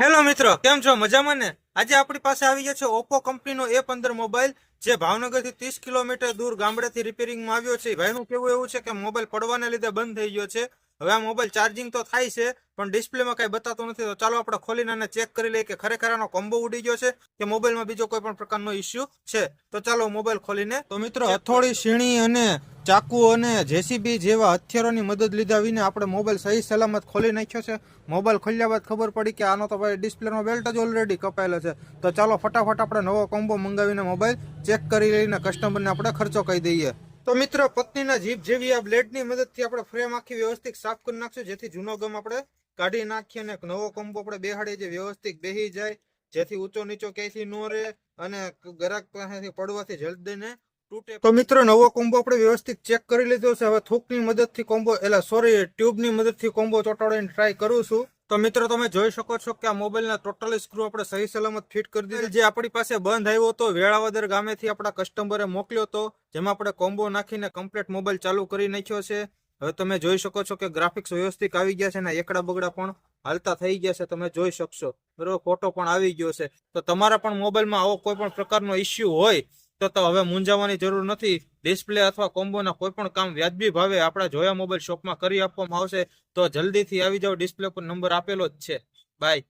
Hello મિત્રો, કેમ છો? મજામાં ને? આજે આપણી પાસે આવી ગયો છે ઓપ્પો કંપનીનો A15 મોબાઈલ, જે ભાવનગરથી 30 કિલોમીટર દૂર ગામડેથી રિપેરિંગમાં આવ્યો છે. ભાઈનું કેવું એવું છે કે મોબાઈલ પડવાને લીધે બંધ થઈ ગયો છે. હવે આ મોબાઈલ ચાર્જિંગ તો થાય છે, પણ ડિસ્પ્લેમાં કઈ બતાતું નથી. તો ચાલો આપણે ખોલીને આને ચેક કરી લઈએ કે ખરેખર આનો કોમ્બો ઉડી ગયો છે કે મોબાઈલમાં બીજો કોઈ પણ પ્રકારનો ઇસ્યુ છે. તો ચાલો મોબાઈલ ખોલીને તો મિત્રો હથોડી, સીણી અને ચાકુ અને જેસીબી જેવા હથિયારોની મદદ લીધા વિના આપણે મોબાઈલ સહી સલામત ખોલી નાખ્યો છે. મોબાઈલ ખોલ્યા બાદ ખબર પડી કે આનો તો ભાઈ ડિસ્પ્લેનો બેલ્ટ જ ઓલરેડી કપાયેલો છે. તો ચાલો ફટાફટ આપણે નવો કોમ્બો મંગાવીને મોબાઈલ ચેક કરી લઈને કસ્ટમરને આપણે ખર્ચો કહી દઈએ. તો મિત્રો, પત્નીના જીભ જેવી આ બ્લેડની મદદથી આપણે ફ્રેમ આખી વ્યવસ્થિત સાફ કરી નાખશું, જેથી જૂનો ગમ આપણે કાઢી નાખીએ અને નવો કોમ્બો આપણે બેહાડીએ જે વ્યવસ્થિત બેહી જાય, જેથી ઊંચો નીચો ક્યાંયથી ન રહે અને ગ્રાહક પાસેથી પડવાથી જલ્દી ને તૂટે. તો મિત્રો, નવો કોમ્બો આપણે વ્યવસ્થિત ચેક કરી લીધો છે. હવે થૂકની મદદથી કોમ્બો ટ્યુબની મદદથી કોમ્બો ચોંટાડીને ટ્રાય કરું છું. તો મિત્રો, તમે જોઈ શકો છો કે આ મોબાઈલના ટોટલી સ્ક્રૂ આપણે સહી સલામત ફિટ કરી દીધા. જે આપણી પાસે બંધ આવ્યો હતો, વેળાવદર ગામેથી આપણા કસ્ટમરે મોકલ્યો હતો, જેમાં આપણે કોમ્બો નાખીને કમ્પ્લીટ મોબાઈલ ચાલુ કરી નાખ્યો છે. હવે તમે જોઈ શકો છો કે ગ્રાફિક્સ વ્યવસ્થિત આવી ગયા છે અને એકડા બગડા પણ હાલતા થઈ ગયા છે. તમે જોઈ શકશો, બરોબર, ફોટો પણ આવી ગયો છે. તો તમારા પણ મોબાઈલમાં આવો કોઈ પણ પ્રકારનો ઇસ્યુ હોય તો હવે મૂંઝાવાની જરૂર નથી. ડિસ્પ્લે અથવા કોમ્બોના કોઈ પણ કામ વ્યાજબી ભાવે આપણા જોયા મોબાઈલ શોપમાં કરી આપવામાં આવશે. તો જલ્દીથી આવી જાઓ, ડિસ્પ્લે પર નંબર આપેલો જ છે. બાય.